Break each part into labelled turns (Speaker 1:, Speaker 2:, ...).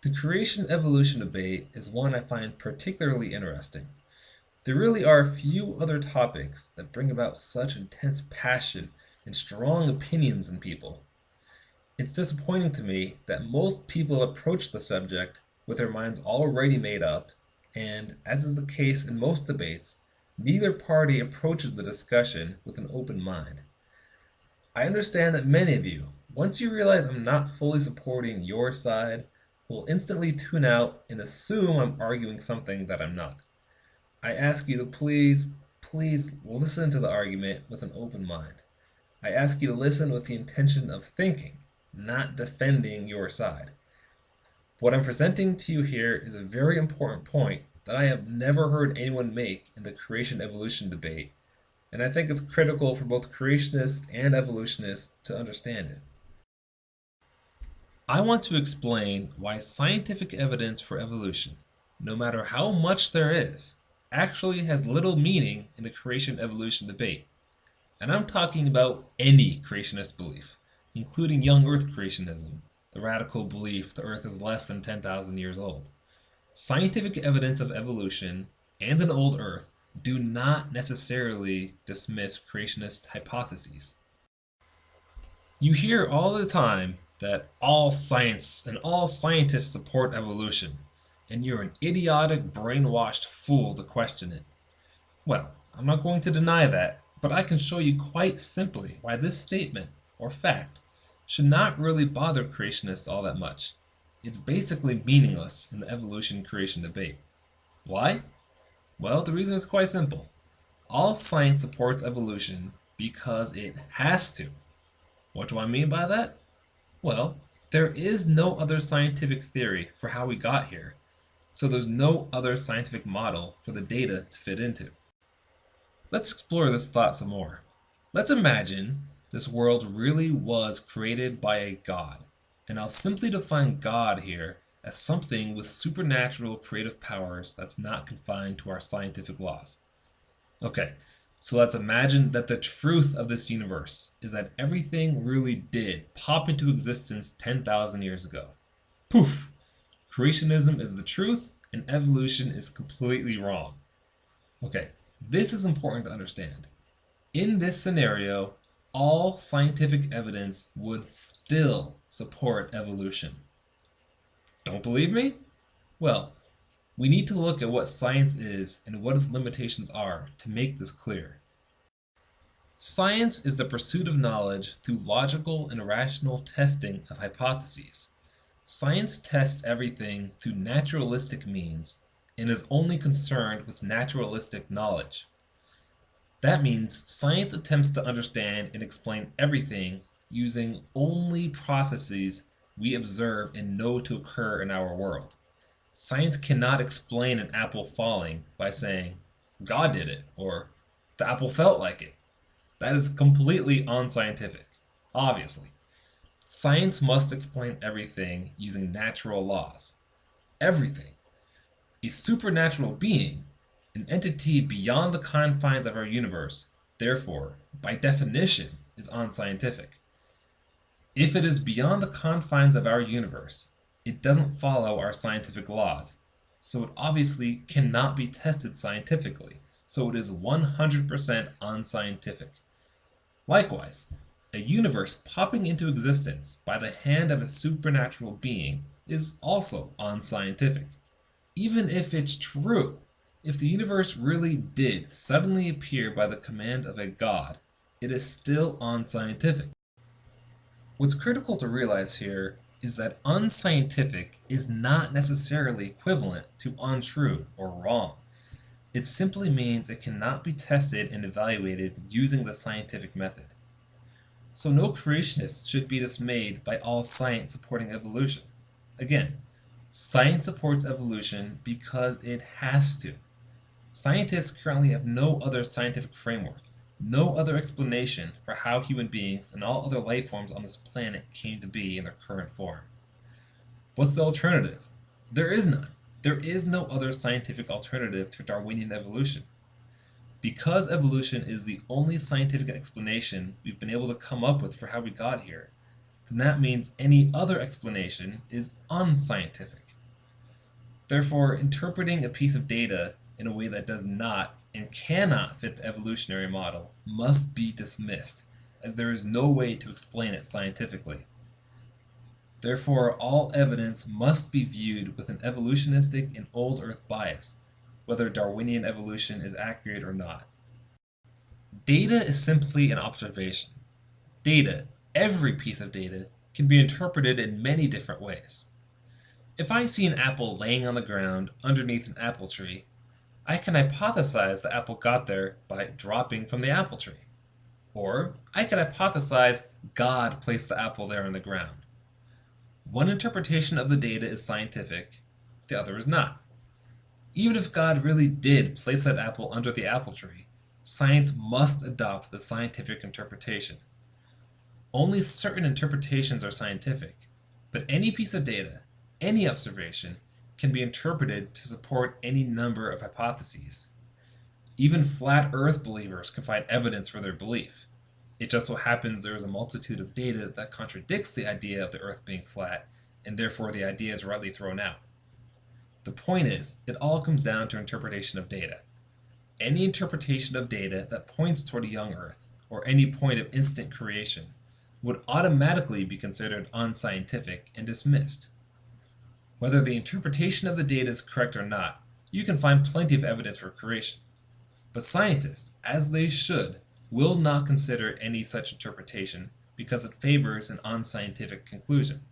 Speaker 1: The creation-evolution debate is one I find particularly interesting. There really are few other topics that bring about such intense passion and strong opinions in people. It's disappointing to me that most people approach the subject with their minds already made up, and, as is the case in most debates, neither party approaches the discussion with an open mind. I understand that many of you, once you realize I'm not fully supporting your side, will instantly tune out and assume I'm arguing something that I'm not. I ask you to please listen to the argument with an open mind. I ask you to listen with the intention of thinking, not defending your side. What I'm presenting to you here is a very important point that I have never heard anyone make in the creation-evolution debate, and I think it's critical for both creationists and evolutionists to understand it. I want to explain why scientific evidence for evolution, no matter how much there is, actually has little meaning in the creation-evolution debate. And I'm talking about any creationist belief, including young Earth creationism, the radical belief the Earth is less than 10,000 years old. Scientific evidence of evolution and an old Earth do not necessarily dismiss creationist hypotheses. You hear all the time that all science and all scientists support evolution, and you're an idiotic, brainwashed fool to question it. Well, I'm not going to deny that, but I can show you quite simply why this statement, or fact, should not really bother creationists all that much. It's basically meaningless in the evolution-creation debate. Why? Well, the reason is quite simple. All science supports evolution because it has to. What do I mean by that? Well, there is no other scientific theory for how we got here, so there's no other scientific model for the data to fit into. Let's explore this thought some more. Let's imagine this world really was created by a god, and I'll simply define God here as something with supernatural creative powers that's not confined to our scientific laws. Okay, so let's imagine that the truth of this universe is that everything really did pop into existence 10,000 years ago. Poof! Creationism is the truth and evolution is completely wrong. Okay, this is important to understand. In this scenario, all scientific evidence would still support evolution. Don't believe me? Well, we need to look at what science is and what its limitations are to make this clear. Science is the pursuit of knowledge through logical and rational testing of hypotheses. Science tests everything through naturalistic means and is only concerned with naturalistic knowledge. That means science attempts to understand and explain everything using only processes we observe and know to occur in our world. Science cannot explain an apple falling by saying, God did it, or the apple felt like it. That is completely unscientific, obviously. Science must explain everything using natural laws. Everything. A supernatural being, an entity beyond the confines of our universe, therefore, by definition, is unscientific. If it is beyond the confines of our universe, it doesn't follow our scientific laws, so it obviously cannot be tested scientifically, so it is 100% unscientific. Likewise, a universe popping into existence by the hand of a supernatural being is also unscientific. Even if it's true, if the universe really did suddenly appear by the command of a god, it is still unscientific. What's critical to realize here is that unscientific is not necessarily equivalent to untrue or wrong. It simply means it cannot be tested and evaluated using the scientific method. So no creationist should be dismayed by all science supporting evolution. Again, science supports evolution because it has to. Scientists currently have no other scientific framework, no other explanation for how human beings and all other life forms on this planet came to be in their current form. What's the alternative? There is none. There is no other scientific alternative to Darwinian evolution. Because evolution is the only scientific explanation we've been able to come up with for how we got here, then that means any other explanation is unscientific. Therefore, interpreting a piece of data in a way that does not and cannot fit the evolutionary model must be dismissed, as there is no way to explain it scientifically. Therefore, all evidence must be viewed with an evolutionistic and old Earth bias, whether Darwinian evolution is accurate or not. Data is simply an observation. Data, every piece of data, can be interpreted in many different ways. If I see an apple laying on the ground underneath an apple tree, I can hypothesize the apple got there by dropping from the apple tree. Or I could hypothesize God placed the apple there on the ground. One interpretation of the data is scientific, the other is not. Even if God really did place that apple under the apple tree, science must adopt the scientific interpretation. Only certain interpretations are scientific, but any piece of data, any observation, can be interpreted to support any number of hypotheses. Even flat earth believers can find evidence for their belief. It just so happens there is a multitude of data that contradicts the idea of the earth being flat, and therefore the idea is rightly thrown out. The point is, it all comes down to interpretation of data. Any interpretation of data that points toward a young earth, or any point of instant creation, would automatically be considered unscientific and dismissed. Whether the interpretation of the data is correct or not, you can find plenty of evidence for creation. But scientists, as they should, will not consider any such interpretation because it favors an unscientific conclusion.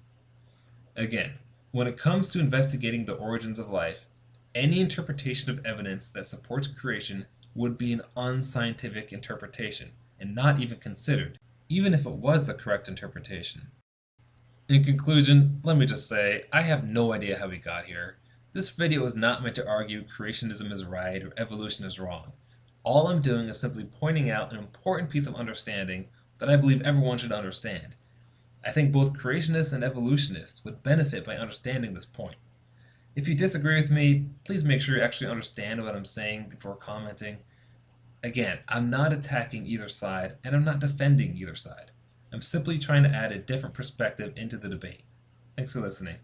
Speaker 1: Again, when it comes to investigating the origins of life, any interpretation of evidence that supports creation would be an unscientific interpretation and not even considered, even if it was the correct interpretation. In conclusion, let me just say, I have no idea how we got here. This video is not meant to argue creationism is right or evolution is wrong. All I'm doing is simply pointing out an important piece of understanding that I believe everyone should understand. I think both creationists and evolutionists would benefit by understanding this point. If you disagree with me, please make sure you actually understand what I'm saying before commenting. Again, I'm not attacking either side, and I'm not defending either side. I'm simply trying to add a different perspective into the debate. Thanks for listening.